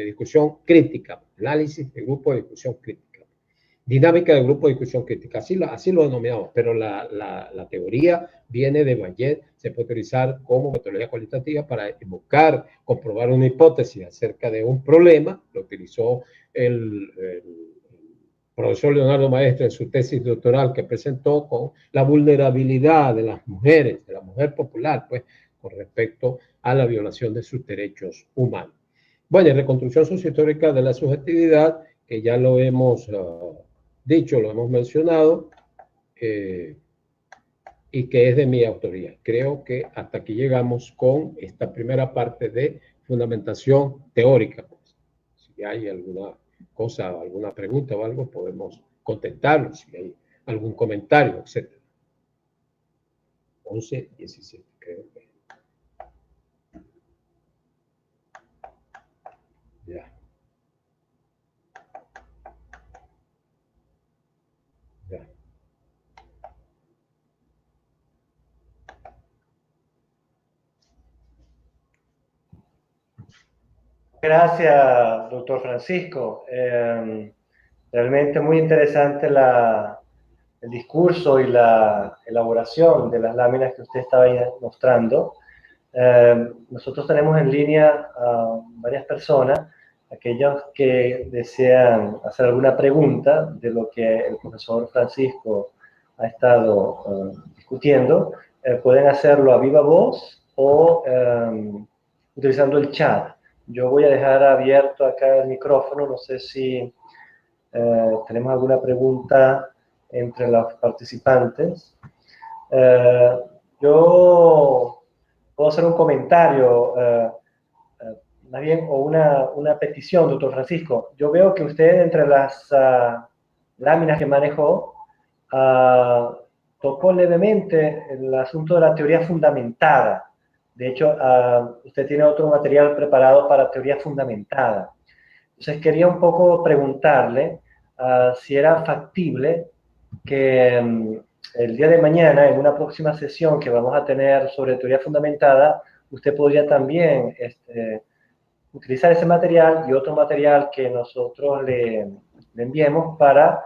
discusión crítica, análisis de grupo de discusión crítica. Dinámica de grupo de discusión crítica, así lo denominamos, pero la teoría viene de Bayet, se puede utilizar como metodología cualitativa para buscar, comprobar una hipótesis acerca de un problema. Lo utilizó el profesor Leonardo Maestre en su tesis doctoral que presentó con la vulnerabilidad de las mujeres, de la mujer popular, pues, con respecto a la violación de sus derechos humanos. Bueno, reconstrucción sociohistórica de la subjetividad, que ya lo hemos dicho, lo hemos mencionado, y que es de mi autoría. Creo que hasta aquí llegamos con esta primera parte de fundamentación teórica. Pues, si hay alguna cosa, alguna pregunta o algo, podemos contestarlo, si hay algún comentario, etc. 11, 17, creo que. Ya.
Gracias, doctor Francisco. Realmente muy interesante el discurso y la elaboración de las láminas que usted estaba ahí mostrando. Nosotros tenemos en línea a varias personas, aquellos que desean hacer alguna pregunta de lo que el profesor Francisco ha estado discutiendo, pueden hacerlo a viva voz o utilizando el chat. Yo voy a dejar abierto acá el micrófono, no sé si tenemos alguna pregunta entre los participantes. Yo puedo hacer un comentario, más bien, o una petición, doctor Francisco. Yo veo que usted, entre las láminas que manejó, tocó levemente el asunto de la teoría fundamentada. De hecho, usted tiene otro material preparado para teoría fundamentada. Entonces, quería un poco preguntarle si era factible que el día de mañana, en una próxima sesión que vamos a tener sobre teoría fundamentada, usted podría también utilizar ese material y otro material que nosotros le enviemos para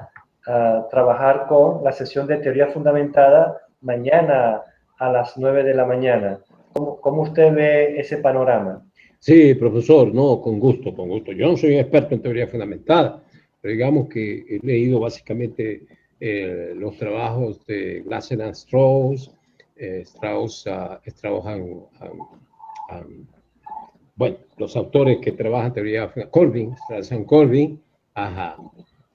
trabajar con la sesión de teoría fundamentada mañana a las 9 de la mañana. ¿Cómo usted ve ese panorama?
Sí, profesor, no, con gusto, con gusto. Yo no soy un experto en teoría fundamental, pero digamos que he leído básicamente los trabajos de Glasser and Strauss, bueno, los autores que trabajan teoría, Colvin, Strauss and Colvin, ajá,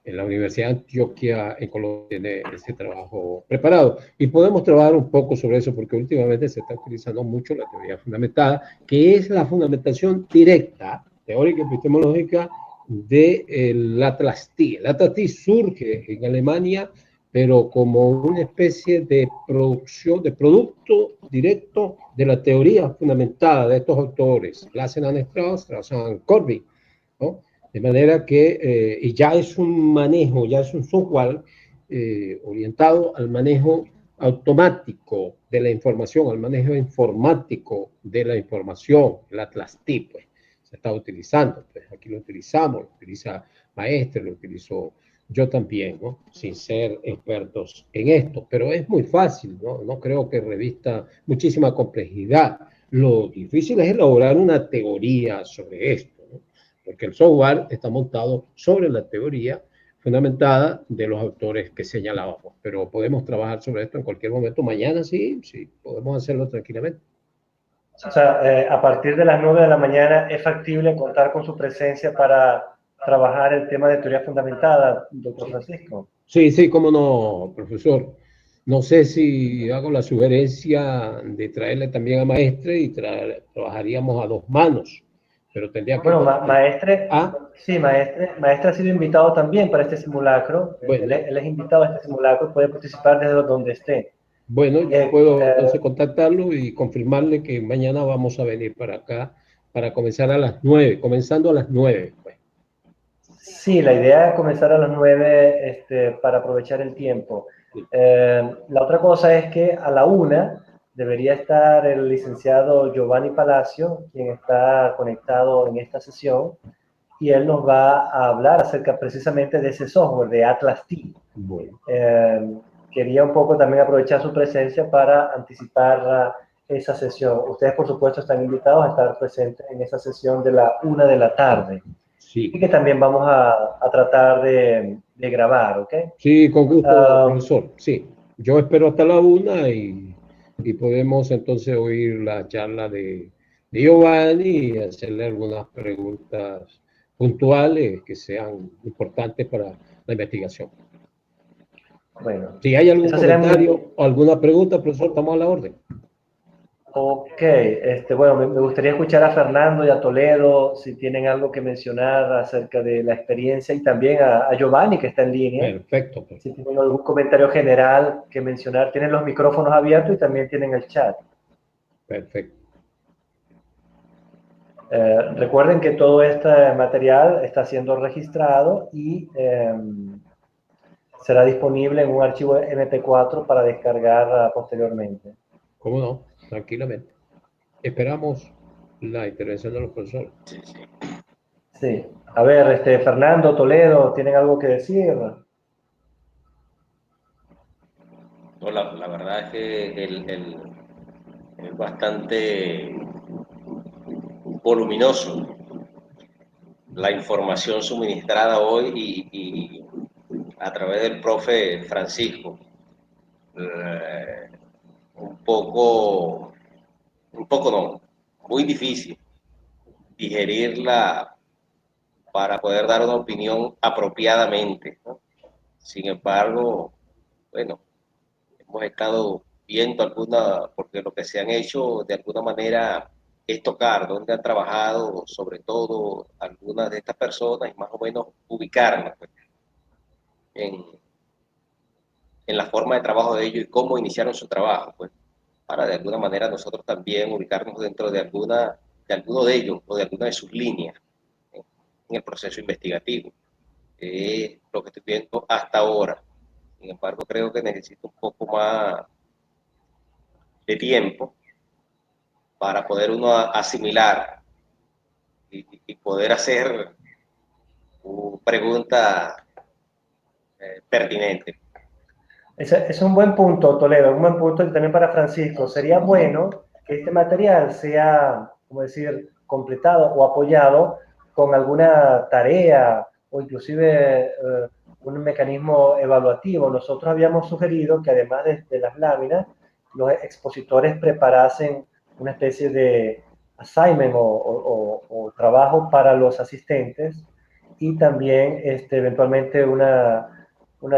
en la Universidad de Antioquia en Colombia tiene ese trabajo preparado. Y podemos trabajar un poco sobre eso porque últimamente se está utilizando mucho la teoría fundamentada, que es la fundamentación directa, teórica y epistemológica de la Atlas-T. El Atlas-T surge en Alemania, pero como una especie de producción, de producto directo de la teoría fundamentada de estos autores, Glasser and Strauss, Strauss and Colvin, ¿no? De manera que, y ya es un manejo, ya es un software orientado al manejo automático de la información, al manejo informático de la información, el Atlas-T, pues, se está utilizando, pues aquí lo utilizamos, lo utiliza Maestre, lo utilizo yo también, ¿no? Sin ser expertos en esto, pero es muy fácil, ¿no? No creo que revista muchísima complejidad. Lo difícil es elaborar una teoría sobre esto, ¿no? Porque el software está montado sobre la teoría fundamentada de los autores que señalábamos, pero podemos trabajar sobre esto en cualquier momento. Mañana sí, sí, podemos hacerlo tranquilamente.
O sea, a partir de las 9 de la mañana es factible contar con su presencia para trabajar el tema de teoría fundamentada, doctor Francisco.
Sí, sí, cómo no, profesor. No sé si hago la sugerencia de traerle también a Maestre y trabajaríamos a dos manos, pero tendría que...
Bueno, Maestre,
Ah,
sí, Maestre ha sido invitado también para este simulacro.
bueno,
Él es invitado a este simulacro, puede participar desde donde esté.
bueno, yo puedo entonces contactarlo y confirmarle que mañana vamos a venir para acá para comenzar a las 9, comenzando a las 9. Pues.
Sí, la idea es comenzar a las 9 para aprovechar el tiempo. La otra cosa es que a la 1 debería estar el licenciado Giovanni Palacio, quien está conectado en esta sesión, y él nos va a hablar acerca precisamente de ese software, de Atlas-T.
Bueno.
Quería un poco también aprovechar su presencia para anticipar esa sesión. Ustedes, por supuesto, están invitados a estar presentes en esa sesión de la 1 de la tarde.
Sí.
Y que también vamos a tratar de grabar, ¿ok?
Sí, con gusto, profesor. Sí, yo espero hasta la 1 y podemos entonces oír la charla de Giovanni y hacerle algunas preguntas puntuales que sean importantes para la investigación.
Bueno,
si hay algún comentario o alguna pregunta, profesor, estamos a la orden.
Ok, bueno, me gustaría escuchar a Fernando y a Toledo si tienen algo que mencionar acerca de la experiencia y también a Giovanni que está en línea.
Perfecto.
Si tienen algún comentario general que mencionar, tienen los micrófonos abiertos y también tienen el chat.
Perfecto.
Recuerden que todo este material está siendo registrado y será disponible en un archivo MP4 para descargar posteriormente.
¿Cómo no? Tranquilamente. Esperamos la intervención de los profesores.
Sí, sí.
Sí. A ver, Fernando, Toledo, ¿tienen algo que decir?
No, la verdad es que es bastante voluminoso la información suministrada hoy y a través del profe Francisco. Eh, un poco no, muy difícil digerirla para poder dar una opinión apropiadamente, ¿no? Sin embargo, bueno, hemos estado viendo porque lo que se han hecho de alguna manera es tocar dónde han trabajado, sobre todo algunas de estas personas, y más o menos ubicarnos pues, en, en la forma de trabajo de ellos y cómo iniciaron su trabajo, pues, para de alguna manera nosotros también ubicarnos dentro de alguno de ellos o de alguna de sus líneas en el proceso investigativo. Es lo que estoy viendo hasta ahora. Sin embargo, creo que necesito un poco más de tiempo para poder uno asimilar y poder hacer preguntas pertinentes.
Ese es un buen punto, Toledo, un buen punto y también para Francisco. Sería bueno que este material sea, como decir, completado o apoyado con alguna tarea o inclusive un mecanismo evaluativo. Nosotros habíamos sugerido que además de las láminas, los expositores preparasen una especie de assignment o trabajo para los asistentes y también eventualmente una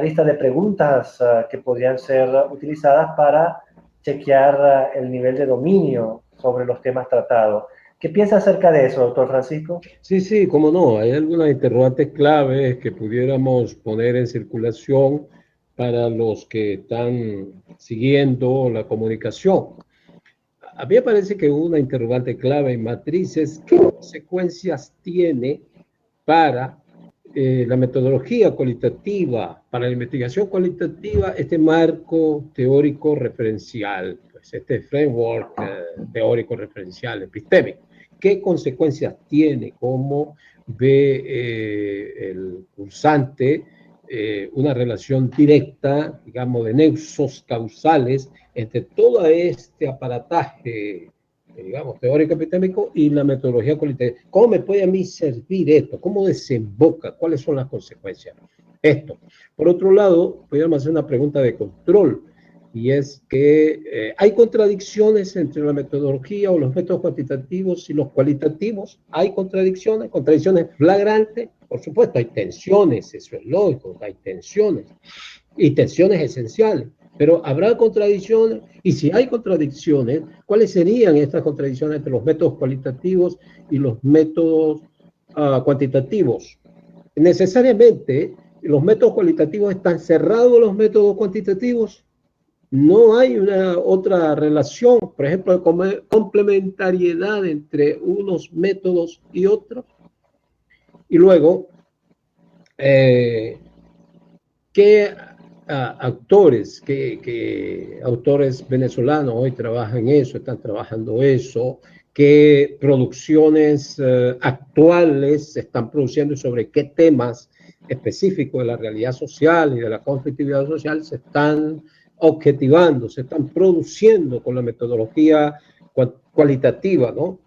lista de preguntas que podrían ser utilizadas para chequear el nivel de dominio sobre los temas tratados. ¿Qué piensa acerca de eso, doctor Francisco?
Sí, sí, cómo no. Hay algunas interrogantes claves que pudiéramos poner en circulación para los que están siguiendo la comunicación. A mí me parece que una interrogante clave en matriz es qué consecuencias tiene para la metodología cualitativa, para la investigación cualitativa, este marco teórico referencial, pues este framework teórico referencial epistémico. ¿Qué consecuencias tiene? ¿Cómo ve el cursante una relación directa, digamos, de nexos causales entre todo este aparataje, digamos, teórico epistémico y la metodología cualitativa? ¿Cómo me puede a mí servir esto? ¿Cómo desemboca? ¿Cuáles son las consecuencias? Esto. Por otro lado, podríamos hacer una pregunta de control, y es que hay contradicciones entre la metodología o los métodos cuantitativos y los cualitativos. Hay contradicciones flagrantes. Por supuesto, hay tensiones, eso es lógico, hay tensiones, y tensiones esenciales. Pero habrá contradicciones, y si hay contradicciones, ¿cuáles serían estas contradicciones entre los métodos cualitativos y los métodos cuantitativos? Necesariamente, los métodos cualitativos están cerrados, los métodos cuantitativos. No hay una otra relación, por ejemplo, de complementariedad entre unos métodos y otros. Y luego, ¿qué autores, qué autores venezolanos hoy trabajan eso, están trabajando eso? ¿Qué producciones actuales se están produciendo y sobre qué temas específicos de la realidad social y de la conflictividad social se están objetivando, se están produciendo con la metodología cualitativa, ¿no?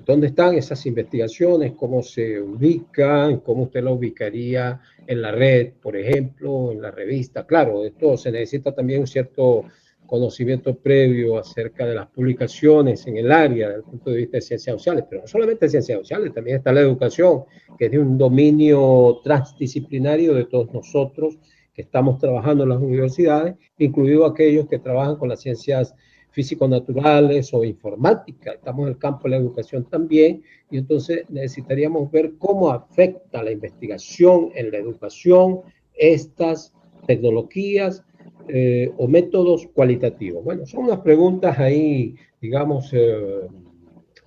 ¿Dónde están esas investigaciones? ¿Cómo se ubican? ¿Cómo usted la ubicaría en la red, por ejemplo, en la revista? Claro, esto se necesita también un cierto conocimiento previo acerca de las publicaciones en el área desde el punto de vista de ciencias sociales, pero no solamente ciencias sociales, también está la educación, que es de un dominio transdisciplinario de todos nosotros que estamos trabajando en las universidades, incluidos aquellos que trabajan con las ciencias físico-naturales o informática. Estamos en el campo de la educación también, y entonces necesitaríamos ver cómo afecta la investigación en la educación estas tecnologías o métodos cualitativos. Bueno, son unas preguntas ahí, digamos,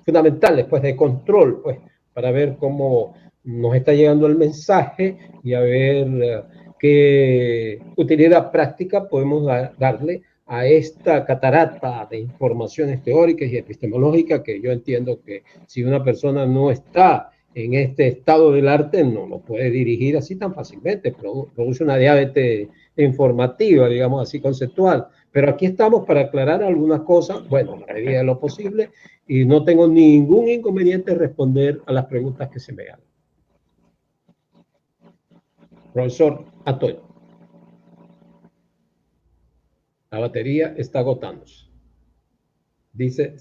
fundamentales, pues, de control, pues, para ver cómo nos está llegando el mensaje y a ver qué utilidad práctica podemos darle a esta catarata de informaciones teóricas y epistemológicas, que yo entiendo que si una persona no está en este estado del arte no lo puede dirigir así tan fácilmente, produce una diabetes informativa, digamos así, conceptual. Pero aquí estamos para aclarar algunas cosas, bueno, en la medida de lo posible, y no tengo ningún inconveniente en responder a las preguntas que se me hagan. Profesor Atoy. La batería está agotándose. Dice